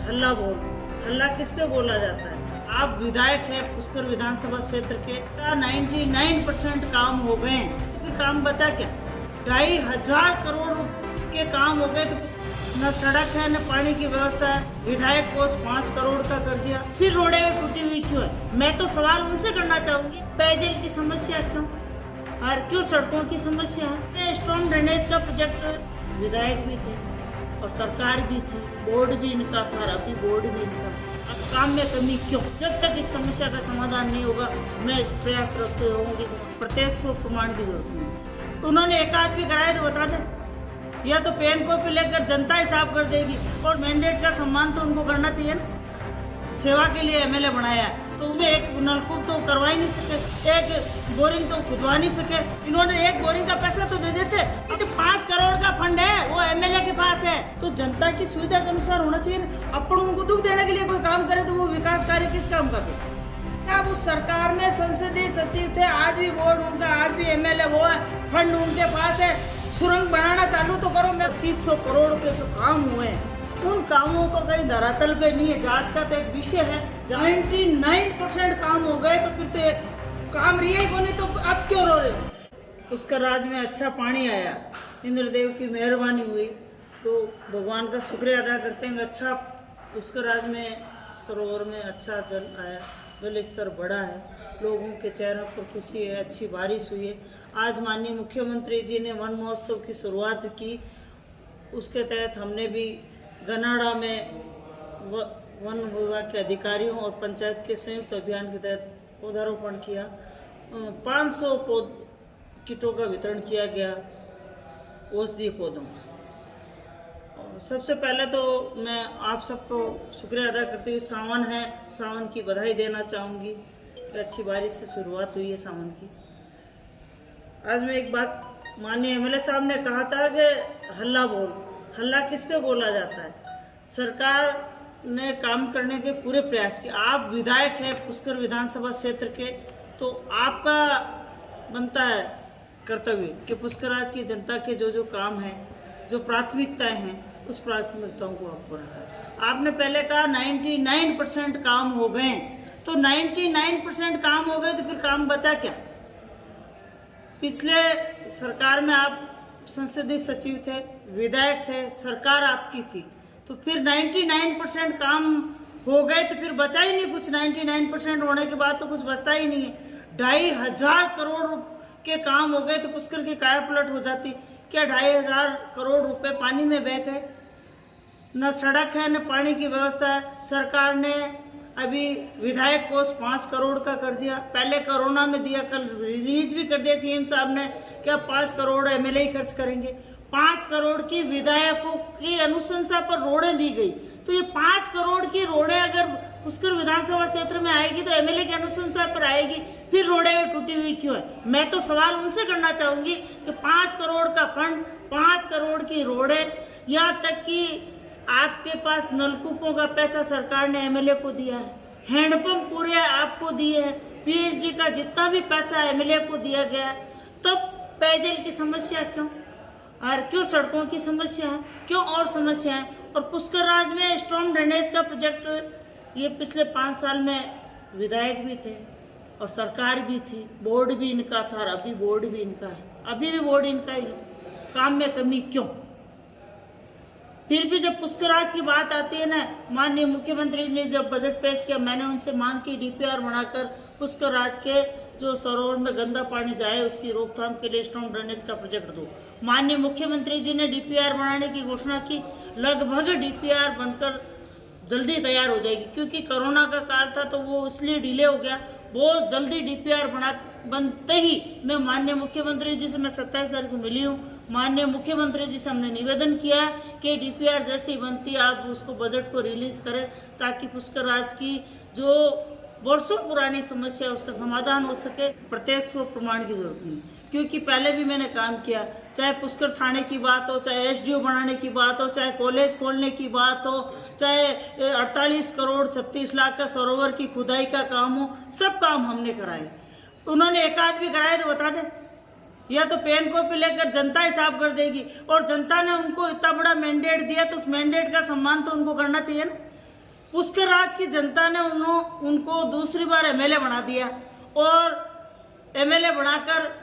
हल्ला बोल, हल्ला किस पे बोला जाता है? आप विधायक है पुष्कर विधानसभा क्षेत्र के, का 99% काम हो गए हैं, तो फिर काम बचा क्या? 2,500 करोड़ के काम हो गए तो न सड़क है न पानी की व्यवस्था है। विधायक कोष 5 करोड़ का कर दिया, फिर रोडें टूटी हुई क्यों है? मैं तो सवाल उनसे करना चाहूंगी, पेयजल की समस्या क्यों और क्यों सड़कों की समस्या है? स्टॉर्म ड्रेनेज का प्रोजेक्ट विधायक भी थे और सरकार भी थी, बोर्ड भी इनका था, अभी बोर्ड भी इनका है। अब काम में कमी क्यों? जब तक इस समस्या का समाधान नहीं होगा मैं प्रयासरत रहूंगी। प्रत्यक्ष प्रमाण की जरूरत नहीं। उन्होंने एक आध भी कराया तो बता दें, या तो पेन कॉपी लेकर जनता हिसाब कर देगी। और मैंडेट का सम्मान तो उनको करना चाहिए ना। सेवा के लिए एमएलए बनाया है तो उसमें एक नलकूप तो करवा ही नहीं सके, एक बोरिंग तो खुदवा नहीं सके। इन्होंने एक बोरिंग का पैसा तो दे देते। जो 5 करोड़ का फंड है वो एमएलए के पास है, तो जनता की सुविधा के अनुसार होना चाहिए। अपन उनको दुख देने के लिए कोई काम करे तो वो विकास कार्य किस काम का थे? अब उस सरकार में संसदीय सचिव थे, आज भी बोर्ड उनका, आज भी एमएलए वो है, फंड उनके पास है। सुरंग बनाना चालू तो करो। मैं 2500 करोड़ के जो काम हुए हैं उन कामों को कहीं धरातल पे नहीं है। जांच का तो एक विषय है। 99% काम हो गए तो फिर तो काम रही को नहीं, तो अब क्यों रो रहे हो? उसका राज में अच्छा पानी आया, इंद्रदेव की मेहरबानी हुई तो भगवान का शुक्रिया अदा करते हैं। अच्छा उसका राज में सरोवर में अच्छा जल आया, जल स्तर बढ़ा है, लोगों के चेहरों पर खुशी है, अच्छी बारिश हुई है। आज माननीय मुख्यमंत्री जी ने वन महोत्सव की शुरुआत की, उसके तहत हमने भी गनाड़ा में वन विभाग के अधिकारियों और पंचायत के संयुक्त अभियान के तहत पौधारोपण किया। 500 किटों का वितरण किया गया, औषधीय पौधों का। सबसे पहले तो मैं आप सबको शुक्रिया अदा करती हुई, सावन है, सावन की बधाई देना चाहूँगी कि अच्छी बारिश से शुरुआत हुई है सावन की। आज मैं एक बात, माननीय एमएलए साहब ने कहा था कि हल्ला बोल, हल्ला किस पे बोला जाता है? सरकार ने काम करने के पूरे प्रयास किए। आप विधायक हैं पुष्कर विधानसभा क्षेत्र के, तो आपका बनता है कर्तव्य कि पुष्कराज की जनता के जो जो काम हैं, जो प्राथमिकताएं हैं, उस प्राथमिकताओं को आप पूरा करें। आपने पहले कहा 99% काम हो गए, तो 99% काम हो गए तो फिर काम बचा क्या? पिछले सरकार में आप संसदीय सचिव थे, विधायक थे, सरकार आपकी थी, तो फिर 99% काम हो गए तो फिर बचा ही नहीं कुछ। 99% होने के बाद तो कुछ बचता ही नहीं है। 2,500 करोड़ के काम हो गए तो पुष्कर की काया पलट हो जाती। क्या 2,500 करोड़ रुपए पानी में बह गए? न सड़क है न पानी की व्यवस्था है। सरकार ने अभी विधायक कोष 5 करोड़ का कर दिया, पहले कोरोना में दिया, कल रिलीज भी कर दिया सीएम साहब ने। क्या 5 करोड़ एमएलए ही खर्च करेंगे? 5 करोड़ की विधायकों की अनुशंसा पर रोडें दी गई, तो ये 5 करोड़ की रोडें अगर पुष्कर विधानसभा क्षेत्र में आएगी तो एमएलए की अनुशंसा पर आएगी, फिर रोडें टूटी हुई क्यों है? मैं तो सवाल उनसे करना चाहूंगी कि 5 करोड़ का फंड, 5 करोड़ की रोडें, यहाँ तक कि आपके पास नलकूपों का पैसा सरकार ने एमएलए को दिया है, हैंडपंप पूरे आपको दिए हैं, पीएचडी का जितना भी पैसा एमएलए को दिया गया, तब पेयजल की समस्या क्यों और क्यों सड़कों की समस्या है, क्यों और समस्या है? और पुष्कर राज में स्टॉर्म ड्रेनेज का प्रोजेक्ट, ये पिछले 5 साल में विधायक भी थे और सरकार भी थी, बोर्ड भी इनका था और अभी बोर्ड भी इनका है, अभी भी बोर्ड इनका ही है। काम में कमी क्यों? फिर भी जब पुष्कराज की बात आती है ना, माननीय मुख्यमंत्री ने जब बजट पेश किया, मैंने उनसे मांग की डीपीआर बनाकर पुष्कराज के जो सरोवर में गंदा पानी जाए उसकी रोकथाम के लिए स्टॉर्म ड्रेनेज का प्रोजेक्ट दो। माननीय मुख्यमंत्री जी ने डीपीआर बनाने की घोषणा की, लगभग डीपीआर बनकर जल्दी तैयार हो जाएगी, क्योंकि कोरोना का काल था तो वो इसलिए डिले हो गया। बहुत जल्दी डीपीआर बनते ही मैं माननीय मुख्यमंत्री जी से, मैं 27 तारीख को मिली हूँ, माननीय मुख्यमंत्री जी से हमने निवेदन किया कि डीपीआर जैसी बनती है आप उसको बजट को रिलीज करें, ताकि पुष्कर राज की जो वर्षों पुरानी समस्या उसका समाधान हो सके। प्रत्यक्ष प्रमाण की जरूरत नहीं, क्योंकि पहले भी मैंने काम किया, चाहे पुष्कर थाने की बात हो, चाहे एसडीओ बनाने की बात हो, चाहे कॉलेज खोलने की बात हो, चाहे 48 करोड़ 36 लाख का सरोवर की खुदाई का काम हो, सब काम हमने कराए। उन्होंने एक आध भी कराए तो बता दें, या तो पेन कॉपी लेकर जनता हिसाब कर देगी। और जनता ने उनको इतना बड़ा मैंडेट दिया तो उस मैंडेट का सम्मान तो उनको करना चाहिए ना। पुष्कर राज की जनता ने उनको दूसरी बार एमएलए बना दिया और एमएलए बनाकर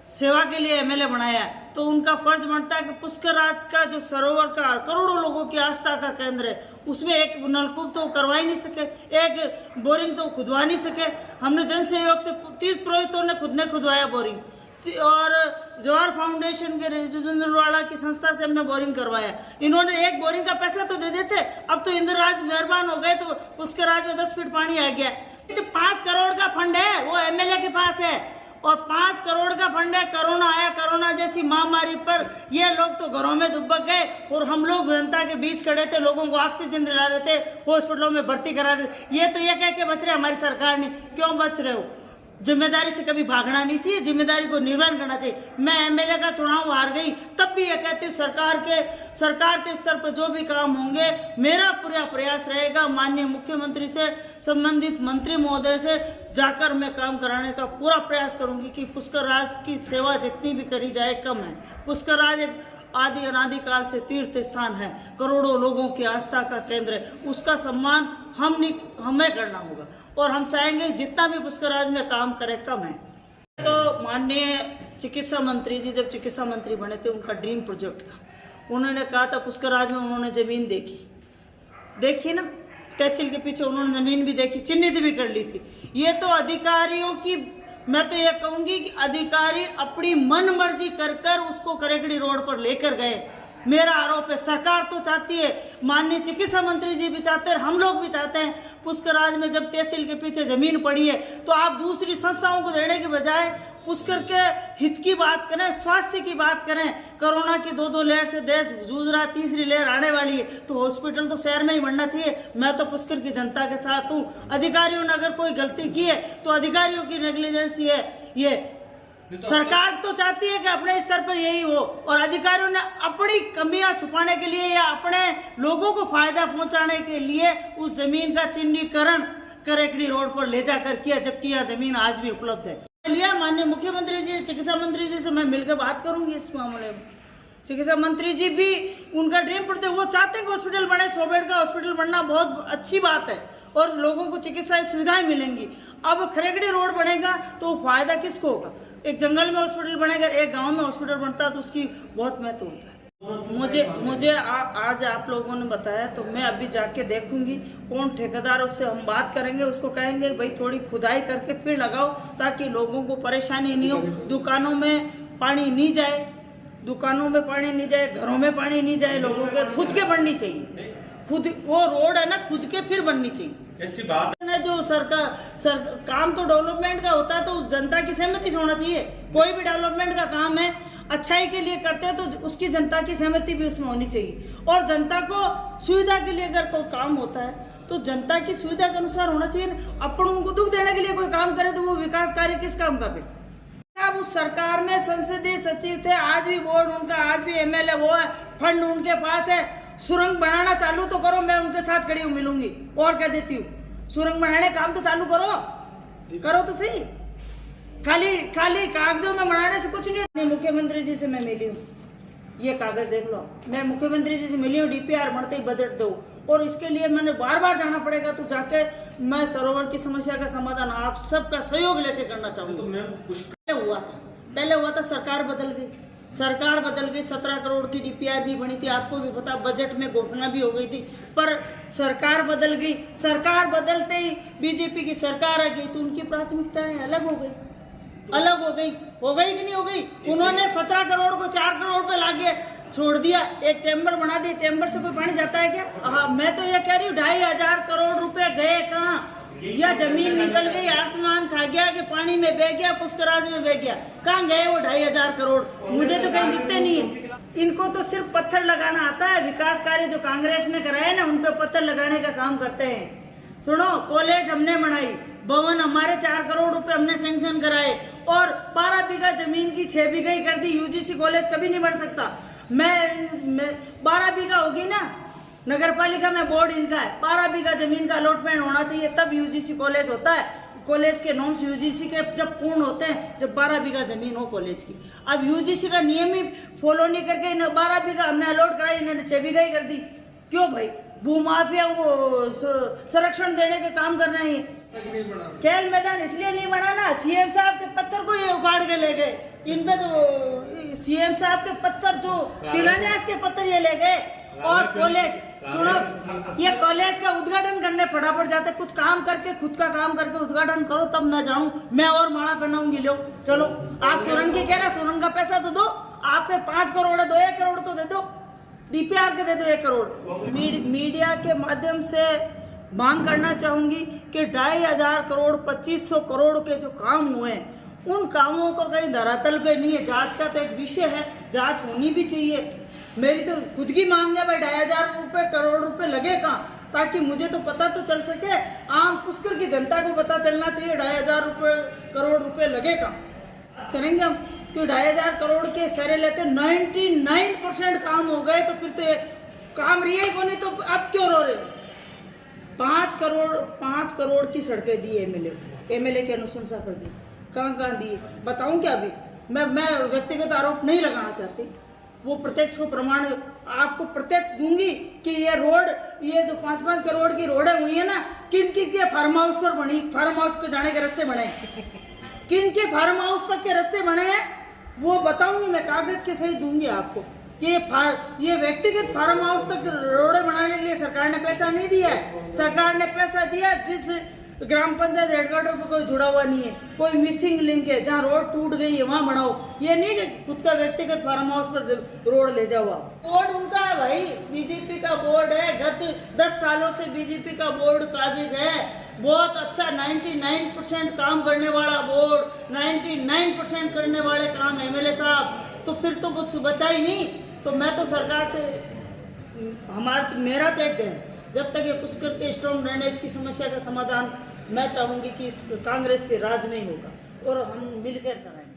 सेवा के लिए एमएलए बनाया, तो उनका फर्ज बनता है कि पुष्कर राज का जो सरोवर का करोड़ों लोगों की आस्था का केंद्र है, उसमें एक नलकूप तो करवा ही नहीं सके, एक बोरिंग तो खुदवा नहीं सके। हमने जन सहयोग से तीर्थ पुरोहितों ने खुद ने खुदवाया बोरिंग, और जवाहर फाउंडेशन के जुंझुनवाड़ा की संस्था से हमने बोरिंग करवाया। इन्होंने एक बोरिंग का पैसा तो दे देते, अब तो इंदिरा राज मेहरबान हो गए तो पुष्कर राज में 10 फीट पानी आ गया। तो 5 करोड़ का फंड है वो एमएलए के पास है, और 5 करोड़ का फंड है। कोरोना आया, कोरोना जैसी महामारी पर ये लोग तो घरों में दुबक गए और हम लोग जनता के बीच खड़े थे, लोगों को ऑक्सीजन दिला रहे थे, हॉस्पिटलों में भर्ती करा रहे थे। ये तो ये कह के बच रहे हमारी सरकार ने, क्यों बच रहे हो? जिम्मेदारी से कभी भागना नहीं चाहिए, जिम्मेदारी को निर्वहन करना चाहिए। मैं एमएलए का चुनाव हार गई तब भी ये कहती हूँ, सरकार के स्तर पर जो भी काम होंगे मेरा पूरा प्रयास रहेगा माननीय मुख्यमंत्री से, संबंधित मंत्री महोदय से जाकर मैं काम कराने का पूरा प्रयास करूंगी कि पुष्कर राज की सेवा जितनी भी करी जाए कम है। पुष्कर राज एक आदि अनादिकाल से तीर्थ स्थान है, करोड़ों लोगों की आस्था का केंद्र है, उसका सम्मान हमें करना होगा और हम चाहेंगे जितना भी पुष्कर राज में काम करे कम है। तो माननीय चिकित्सा मंत्री जी जब चिकित्सा मंत्री बने थे, उनका ड्रीम प्रोजेक्ट था, उन्होंने कहा था पुष्कर राज में उन्होंने जमीन देखी ना, तहसील के पीछे उन्होंने जमीन भी देखी, चिन्हित भी कर ली थी। ये तो अधिकारियों की, मैं तो ये कहूंगी कि अधिकारी अपनी मन मर्जी कर उसको करेकड़ी रोड पर लेकर गए। मेरा आरोप है सरकार तो चाहती है, माननीय चिकित्सा मंत्री जी भी चाहते हैं, हम लोग भी चाहते हैं, पुष्कर राज में जब तहसील के पीछे जमीन पड़ी है तो आप दूसरी संस्थाओं को देने के बजाय पुष्कर के हित की बात करें, स्वास्थ्य की बात करें। कोरोना की 2 लहर से देश जूझ रहा है, तीसरी लहर आने वाली है, तो हॉस्पिटल तो शहर में ही बनना चाहिए। मैं तो पुष्कर की जनता के साथ हूँ। अधिकारियों ने अगर कोई गलती की है तो अधिकारियों की नेग्लिजेंसी है। ये सरकार तो चाहती है कि अपने स्तर पर यही हो, और अधिकारियों ने अपनी कमियां छुपाने के लिए या अपने लोगों को फायदा पहुंचाने के लिए उस जमीन का चिन्हीकरण करेकड़ी रोड पर ले जाकर किया, जबकि यह जमीन आज भी उपलब्ध है। लिया माननीय मुख्यमंत्री जी, चिकित्सा मंत्री जी से मैं मिलकर बात करूंगी इस मामले में। चिकित्सा मंत्री जी भी उनका ड्रीम पड़ते, वो चाहते हैं कि हॉस्पिटल बने, 100 बेड का हॉस्पिटल बनना बहुत अच्छी बात है और लोगों को चिकित्सा सुविधाएं मिलेंगी। अब खरेगड़ी रोड बनेगा तो फायदा किसको होगा? एक जंगल में हॉस्पिटल बनेगा, एक गांव में हॉस्पिटल बनता है तो उसकी बहुत महत्व होता है। मुझे आज आप लोगों ने बताया तो मैं अभी जाके देखूंगी कौन ठेकेदार, उससे हम बात करेंगे, उसको कहेंगे भाई थोड़ी खुदाई करके फिर लगाओ ताकि लोगों को परेशानी नहीं हो, दुकानों में पानी नहीं जाए, घरों में पानी नहीं जाए, लोगों के खुद के बननी चाहिए, खुद वो रोड है ना खुद के फिर बननी चाहिए। ऐसी बात है जो सरकार काम तो डेवलपमेंट का होता है तो उस जनता की सहमति से होना चाहिए। कोई भी डेवलपमेंट का काम है अच्छाई के लिए करते हैं तो उसकी जनता की सहमति भी उसमें होनी चाहिए, और जनता को सुविधा के लिए अगर कोई काम होता है तो जनता की सुविधा के अनुसार होना चाहिए। अपन उनको दुख देने के लिए कोई काम करे तो वो विकास कार्य किस काम का? अब उस सरकार में संसदीय सचिव थे, आज भी बोर्ड उनका, आज भी एमएलए वो है, फंड उनके पास है। सुरंग बनाना चालू तो करो, मैं उनके साथ खड़ी हूँ, मिलूंगी और कह देती हूँ, सुरंग बनाने काम तो चालू करो तो सही। खाली कागजों में बनाने से कुछ नहीं। मुख्यमंत्री जी से मैं मिली हूँ, ये कागज देख लो, मैं मुख्यमंत्री जी से मिली हूँ, डीपीआर बनते ही बजट दो, और इसके लिए मैंने बार जाना पड़ेगा तो जाके मैं सरोवर की समस्या का समाधान आप सबका सहयोग लेके करना चाहूंगा। पहले हुआ था सरकार बदल गई, 17 करोड़ की डीपीआर भी बनी थी, आपको भी पता, बजट में घोषणा भी हो गई थी, पर सरकार बदल गई। सरकार बदलते ही बीजेपी की सरकार आ गई तो उनकी प्राथमिकताएं अलग हो गई कि नहीं हो गई? उन्होंने 17 करोड़ को 4 करोड़ पे लाके छोड़ दिया, एक चैम्बर बना दिया। चैम्बर से कोई पानी जाता है क्या? हाँ, मैं तो ये कह रही हूँ 2,500 करोड़ रुपए गए कहाँ? या जमीन निकल गई, आसमान खा गया कि पानी में बह गया, पुष्कराज में बह गया? कहाँ गए वो 2,500 करोड़? मुझे तो कहीं दिखते नहीं है। इनको तो सिर्फ पत्थर लगाना आता है। विकास कार्य जो कांग्रेस ने कराया ना, उन पर पत्थर लगाने का काम करते हैं। सुनो, कॉलेज हमने बनाई, भवन हमारे 4 करोड़ रुपए हमने सैंक्शन कराए, और 12 बीघा जमीन की 6 बीघा ही कर दी। यूजीसी कॉलेज कभी नहीं बन सकता। मैं 12 बीघा होगी ना, नगर पालिका में बोर्ड इनका है, 12 बीघा जमीन का अलॉटमेंट होना चाहिए, तब यूजीसी कॉलेज होता है। कॉलेज के नॉर्म्स यूजीसी के जब पूर्ण होते हैं, जब 12 बीघा जमीन हो कॉलेज की। अब यूजीसी का नियम ही फॉलो नहीं करके 12 बीघा हमने अलॉट कराई, इन्होंने 6 बीघा ही कर दी। क्यों भाई? भूमाफिया को संरक्षण देने के काम करना ही। खेल मैदान इसलिए नहीं बना ना, सीएम साहब के पत्थर को ये उखाड़ के ले गए। इनपे तो सीएम साहब के पत्थर जो शिलान्यास के पत्थर ये ले गए। और कॉलेज सुनो, ये कॉलेज का उद्घाटन करने फटाफट जाते, कुछ काम करके खुद का काम करके उद्घाटन करो तब मैं जाऊं, मैं और माला पहनाऊंगी। लो चलो, आप सुरंग की कह रहे, सुरंग का पैसा तो दो, आपके 5 करोड़ है, दो 1 करोड़ तो दे दो, डीपीआर के दे दो 1 करोड़। मीडिया के माध्यम से मांग करना चाहूंगी कि 2,500 करोड़ 2,500 करोड़ के जो काम हुए हैं, उन कामों को कहीं धरातल पे नहीं है। जांच का तो एक विषय है, जांच होनी भी चाहिए। मेरी तो खुद की मांग है भाई, 2,500 करोड़ रुपए लगे कहाँ, ताकि मुझे तो पता तो चल सके, आम पुष्कर की जनता को पता चलना चाहिए 2,500 करोड़ रुपए लगे कहाँ। करेंगे हम, तो 2,500 करोड़ के सरे लेते 99% काम हो गए, तो फिर तो काम रिया को नहीं, तो अब क्यों रो रहे। 5 करोड़ की सड़कें दी एमएलए की अनुशंसा कर दी, कहाँ दी बताऊं क्या। अभी मैं व्यक्तिगत आरोप नहीं लगाना चाहती, वो प्रत्यक्ष को प्रमाण आपको प्रत्यक्ष दूंगी कि ये रोड, ये जो 5-5 करोड़ की रोडें हुई है ना, किन के फार्म हाउस पर बनी, फार्म हाउस पे जाने के रास्ते बने, किन के फार्म हाउस तक के रास्ते बने हैं वो बताऊंगी, मैं कागज के सही दूंगी आपको कि ये व्यक्तिगत फार्म हाउस तक रोडें बनाने के लिए सरकार ने पैसा नहीं दिया है। सरकार ने पैसा दिया जिस ग्राम पंचायत हेडक्वार्टर पर कोई जुड़ा हुआ नहीं है, कोई मिसिंग लिंक है, जहाँ रोड टूट गई है वहां बनाओ। ये नहीं कि खुद का व्यक्तिगत फार्म हाउस पर रोड ले जाओ आप। बोर्ड उनका है भाई, बीजेपी का बोर्ड है, गत 10 सालों से बीजेपी का बोर्ड काबिज है, बहुत अच्छा 99% काम करने वाला बोर्ड, 99% करने वाले काम एमएलए साहब, तो फिर तो कुछ बचा ही नहीं। तो मैं तो सरकार से मेरा तो एक है, जब तक ये पुष्कर के स्टॉर्म ड्रेनेज की समस्या का समाधान मैं चाहूंगी कि कांग्रेस के राज में ही होगा और हम मिलकर कराएंगे।